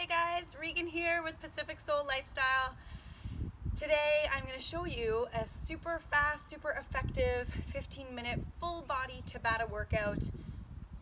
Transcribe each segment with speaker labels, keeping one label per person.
Speaker 1: Hey guys, Regan here with Pacific Soul Lifestyle. Today I'm going to show you a super fast, super effective 15-minute full body Tabata workout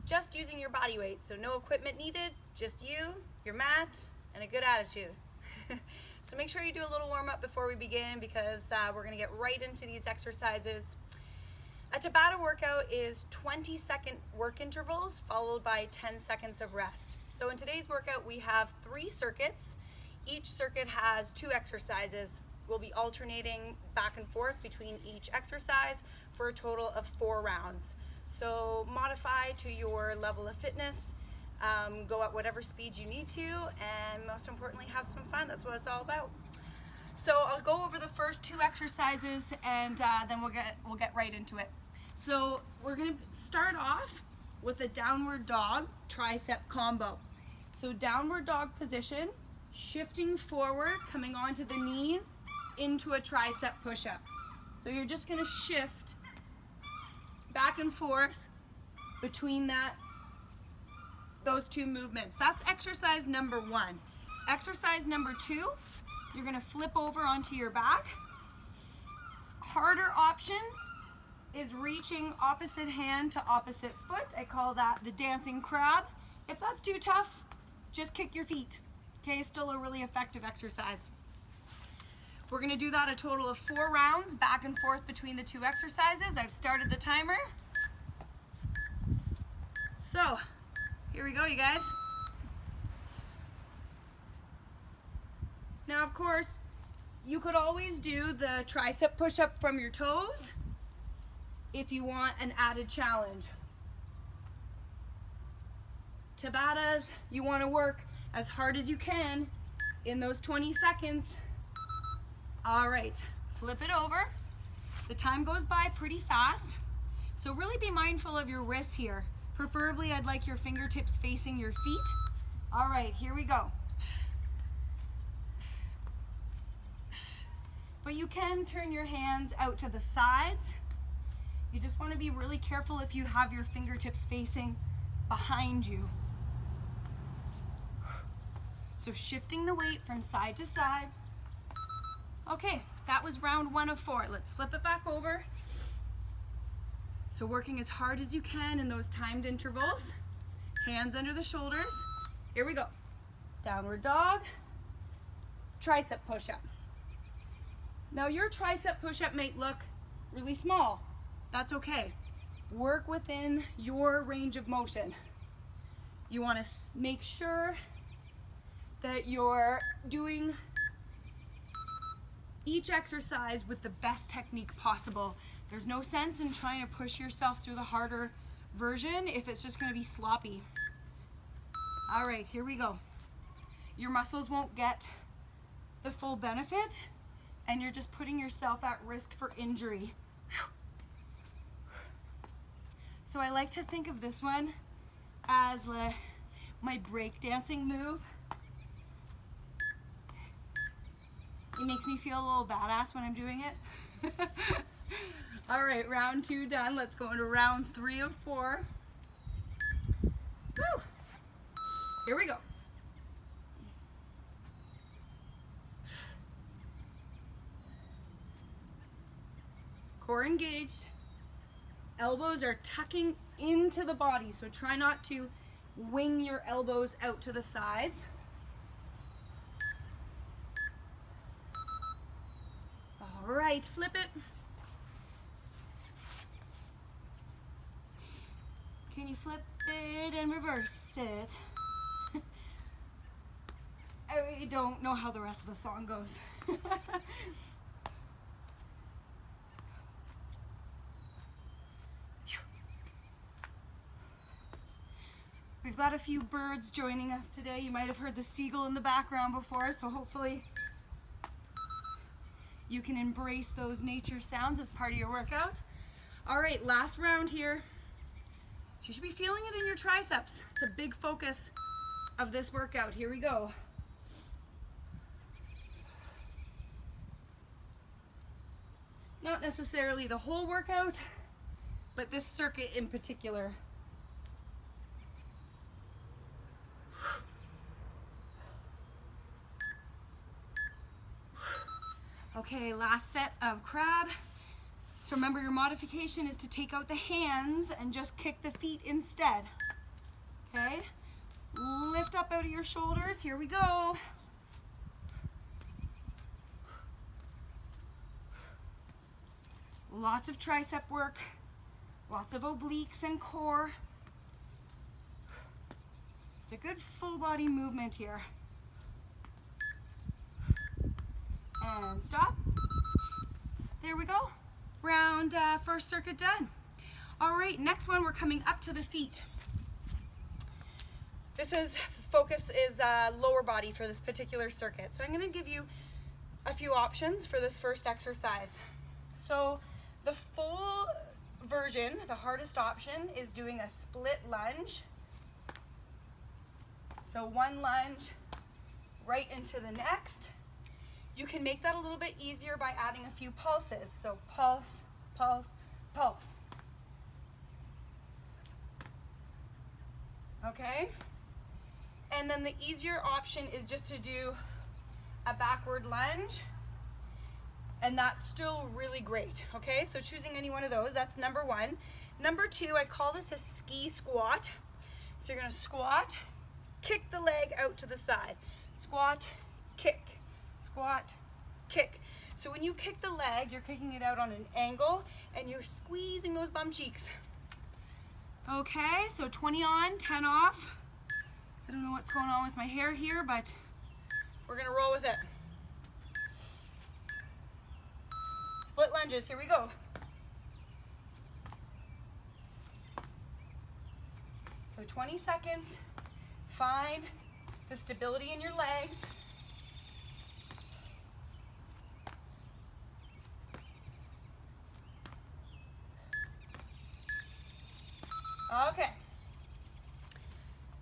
Speaker 1: just using your body weight. So no equipment needed, just you, your mat, and a good attitude. So make sure you do a little warm up before we begin because we're going to get right into these exercises. A Tabata workout is 20-second work intervals followed by 10 seconds of rest. So in today's workout we have 3 circuits. Each circuit has 2 exercises. We'll be alternating back and forth between each exercise for a total of 4 rounds. So modify to your level of fitness, go at whatever speed you need to, and most importantly have some fun. That's what it's all about. So I'll go over the first 2 exercises and then we'll get right into it. So we're going to start off with a downward dog tricep combo. So downward dog position, shifting forward, coming onto the knees into a tricep push-up. So you're just going to shift back and forth between those 2 movements. That's exercise number 1. Exercise number 2, you're going to flip over onto your back. Harder option is reaching opposite hand to opposite foot. I call that the dancing crab. If that's too tough, just kick your feet. Okay, still a really effective exercise. We're going to do that a total of 4 rounds back and forth between the 2 exercises. I've started the timer. So, here we go, you guys. Now, of course, you could always do the tricep push-up from your toes if you want an added challenge. Tabatas, you want to work as hard as you can in those 20 seconds. All right, flip it over. The time goes by pretty fast, so really be mindful of your wrists here. Preferably, I'd like your fingertips facing your feet. All right, here we go. But you can turn your hands out to the sides. You just want to be really careful if you have your fingertips facing behind you. So shifting the weight from side to side. Okay, that was round 1 of 4. Let's flip it back over. So working as hard as you can in those timed intervals. Hands under the shoulders. Here we go. Downward dog, tricep push-up. Now your tricep push-up might look really small. That's okay. Work within your range of motion. You want to make sure that you're doing each exercise with the best technique possible. There's no sense in trying to push yourself through the harder version if it's just going to be sloppy. All right, here we go. Your muscles won't get the full benefit, and you're just putting yourself at risk for injury. So I like to think of this one as my breakdancing move. It makes me feel a little badass when I'm doing it. All right, round 2 done. Let's go into round 3 of 4. Woo! Here we go. Core engaged. Elbows are tucking into the body, so try not to wing your elbows out to the sides. All right, flip it. Can you flip it and reverse it? I don't know how the rest of the song goes. We've got a few birds joining us today. You might have heard the seagull in the background before, so hopefully you can embrace those nature sounds as part of your workout. All right, last round here. So you should be feeling it in your triceps. It's a big focus of this workout. Here we go. Not necessarily the whole workout, but this circuit in particular. Okay, last set of crab. So remember, your modification is to take out the hands and just kick the feet instead. Okay, lift up out of your shoulders. Here we go. Lots of tricep work, lots of obliques and core. It's a good full body movement here. And stop. There we go. Round first circuit done. All right, next one, we're coming up to the feet. This is focus is lower body for this particular circuit. So I'm going to give you a few options for this first exercise. So the full version, the hardest option, is doing a split lunge. So one lunge right into the next. You can make that a little bit easier by adding a few pulses. So pulse, pulse, pulse. Okay? And then the easier option is just to do a backward lunge, and that's still really great. Okay, so choosing any one of those, that's number one. Number two, I call this a ski squat. So you're gonna squat, kick the leg out to the side. Squat, kick, squat, kick. So when you kick the leg, you're kicking it out on an angle and you're squeezing those bum cheeks. Okay, so 20 on, 10 off. I don't know what's going on with my hair here, but we're gonna roll with it. Split lunges, here we go. So 20 seconds, find the stability in your legs. Okay.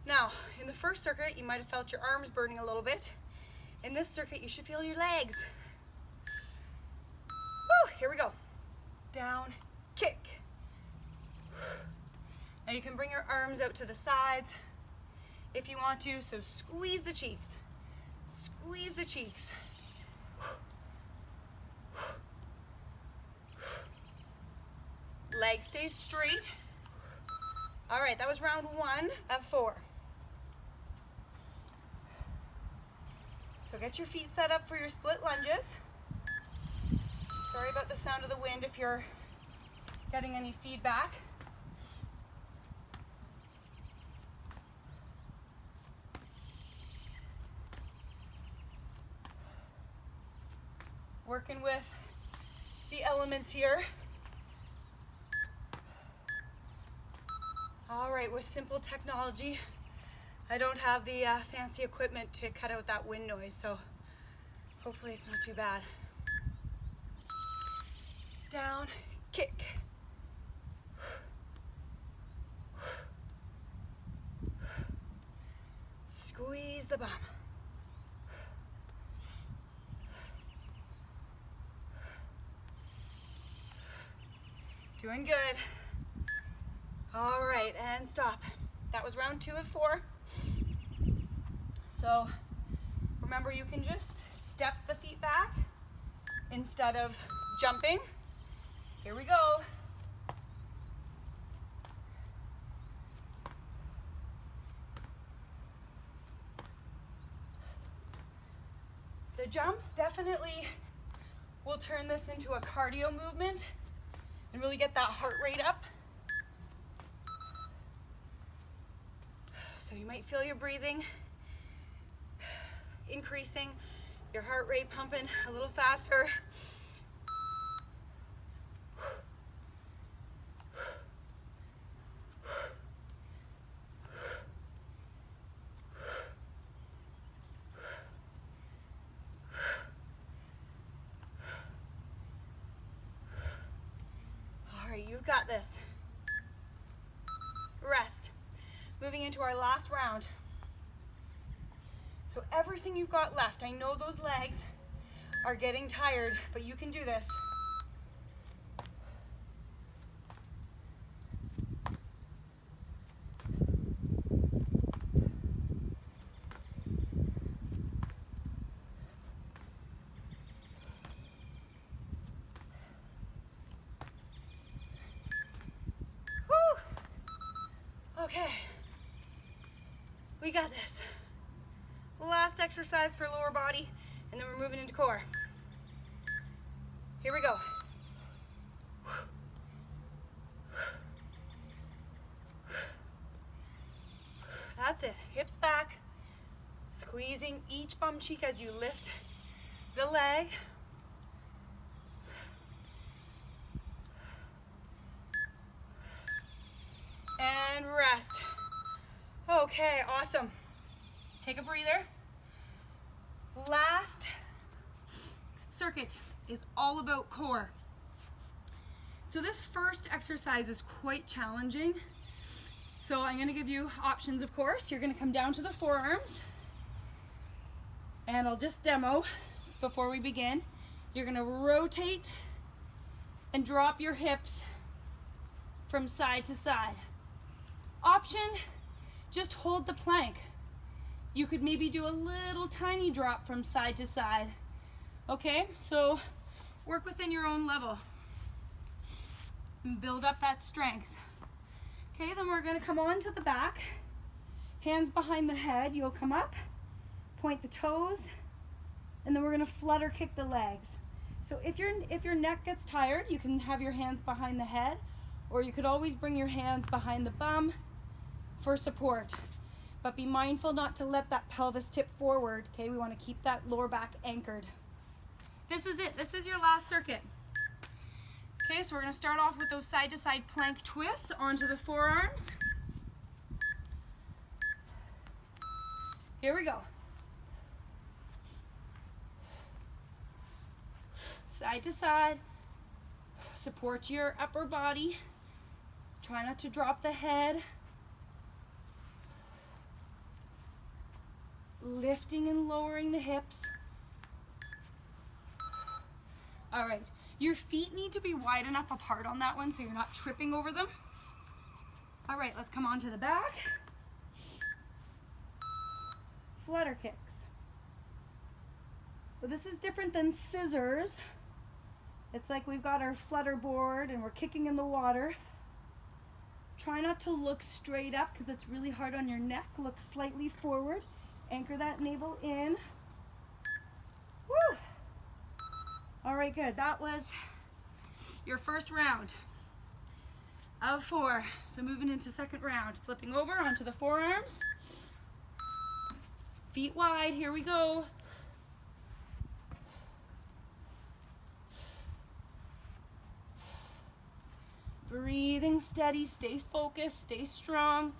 Speaker 1: Now, in the first circuit, you might have felt your arms burning a little bit. In this circuit, you should feel your legs. Woo, here we go. Down, kick. Now you can bring your arms out to the sides if you want to, so squeeze the cheeks. Squeeze the cheeks. Leg stays straight. All right, that was round one of 4. So get your feet set up for your split lunges. Sorry about the sound of the wind if you're getting any feedback. Working with the elements here. All right, with simple technology, I don't have the fancy equipment to cut out that wind noise, so hopefully it's not too bad. Down, kick. Squeeze the bum. Doing good. All right, and stop. That was round 2 of 4. So remember, you can just step the feet back instead of jumping. Here we go. The jumps definitely will turn this into a cardio movement and really get that heart rate up. So you might feel your breathing increasing, your heart rate pumping a little faster. All right, you've got this. Rest. Moving into our last round. So everything you've got left, I know those legs are getting tired, but you can do this. exercise for lower body, and then we're moving into core. Here we go. That's it. Hips back, squeezing each bum cheek as you lift the leg. And rest. Okay, awesome. Take a breather. Last circuit is all about core. So this first exercise is quite challenging. So I'm going to give you options, of course. You're going to come down to the forearms. And I'll just demo before we begin. You're going to rotate and drop your hips from side to side. Option, just hold the plank. You could maybe do a little tiny drop from side to side. Okay, so work within your own level and build up that strength. Okay, then we're going to come on to the back. Hands behind the head, you'll come up, point the toes, and then we're going to flutter kick the legs. So if your neck gets tired, you can have your hands behind the head, or you could always bring your hands behind the bum for support. But be mindful not to let that pelvis tip forward, okay? We want to keep that lower back anchored. This is it. This is your last circuit. Okay, so we're going to start off with those side-to-side plank twists onto the forearms. Here we go. Side to side. Support your upper body. Try not to drop the head. Lifting and lowering the hips. All right, your feet need to be wide enough apart on that one so you're not tripping over them. All right, let's come on to the back. Flutter kicks. So this is different than scissors. It's like we've got our flutter board and we're kicking in the water. Try not to look straight up because it's really hard on your neck. Look slightly forward. Anchor that navel in. Woo! All right, good. That was your first round of 4. So moving into second round. Flipping over onto the forearms. Feet wide. Here we go. Breathing steady. Stay focused. Stay strong.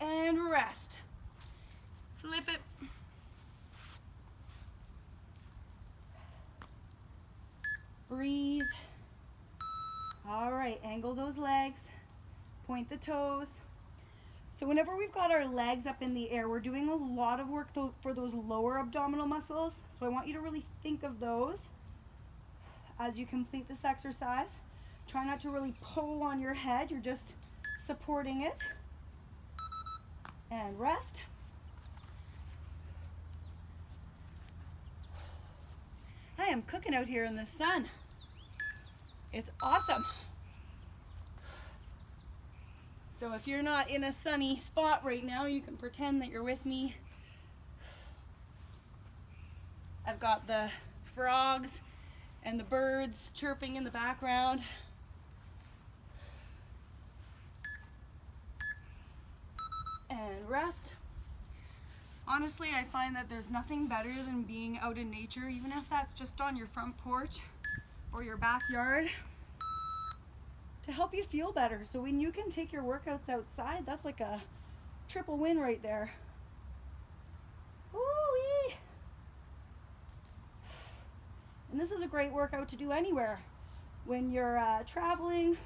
Speaker 1: And rest. Flip it. Breathe. All right, angle those legs. Point the toes. So whenever we've got our legs up in the air, we're doing a lot of work for those lower abdominal muscles. So I want you to really think of those as you complete this exercise. Try not to really pull on your head. You're just supporting it. And rest. I am cooking out here in the sun. It's awesome. So if you're not in a sunny spot right now, you can pretend that you're with me. I've got the frogs and the birds chirping in the background. And rest. Honestly, I find that there's nothing better than being out in nature, even if that's just on your front porch or your backyard, to help you feel better. So when you can take your workouts outside, that's like a triple win right there. Woo-wee. And this is a great workout to do anywhere. When you're traveling,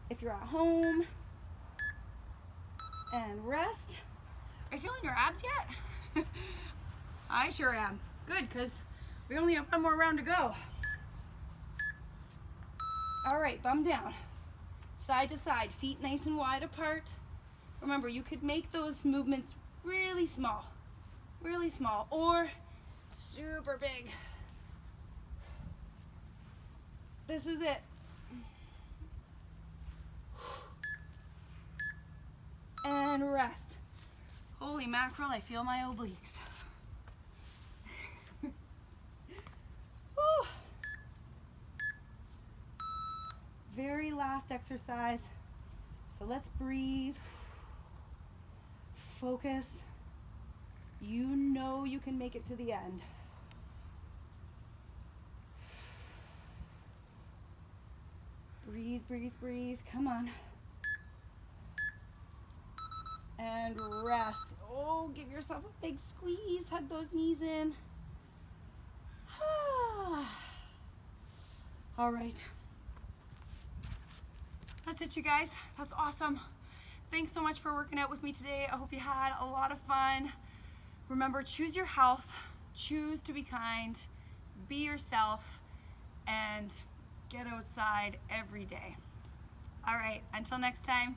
Speaker 1: if you're at home. And rest. Are you feeling your abs yet? I sure am. Good, because we only have one more round to go. All right, bum down. Side to side, feet nice and wide apart. Remember, you could make those movements really small, or super big. This is it. and rest. Holy mackerel, I feel my obliques. Whew. Very last exercise. So let's breathe. Focus. You know you can make it to the end. Breathe, breathe, breathe. Come on. And rest. Oh, give yourself a big squeeze. Hug those knees in. All right. That's it, you guys. That's awesome. Thanks so much for working out with me today. I hope you had a lot of fun. Remember, choose your health, choose to be kind, be yourself, and get outside every day. All right, until next time.